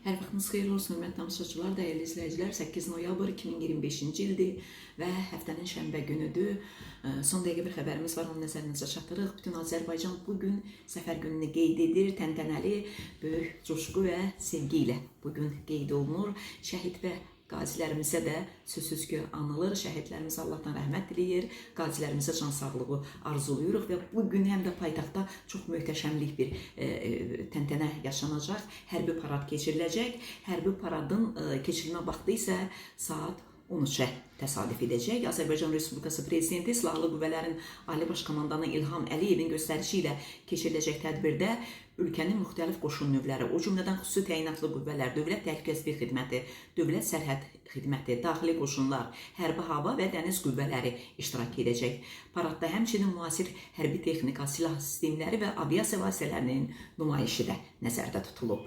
Hər vaxtınız xeyirli olsun, hörmətli tamaşaçılar, dəyərli izləyicilər. 8 noyabr 2025-ci ildir və həftənin şənbə günüdür. Son dəqiqə bir xəbərimiz var, onu nəzərinizə çatdırırıq. Bütün Azərbaycan bugün Səfər gününü qeyd edir. Təntənəli, böyük coşqu və sevgi ilə bugün qeyd olunur. Şəhid və qazilərimizə də sözsüz ki anılır. Şəhidlərimizə Allahdan rəhmət diləyir. Qazilərimizə can sağlığı arzuluyuruq və bugün həm də paytaxtda çox möhtəşəmlik bir təntənə yaşanacaq. Hərbi parad keçiriləcək. Hərbi paradın keçirilmə vaxtı isə saat 13-ə təsadüf edəcək. Azərbaycan Respublikası Prezidenti Silahlı Qüvvələrin Ali Baş Komandanı İlham Əliyevin göstərişi ilə keçiriləcək tədbirdə ölkənin müxtəlif qoşun növləri, o cümlədən xüsusi təyinatlı qüvvələr, Dövlət Təhlükəsizlik Xidməti, Dövlət Sərhəd Xidməti, Daxili Qoşunlar, Hərbi Hava və Dəniz qüvvələri iştirak edəcək. Paradda həmçinin müasir hərbi texnika, silah sistemləri və aviasiya vasitələrinin nümayişi də nəzərdə tutulub.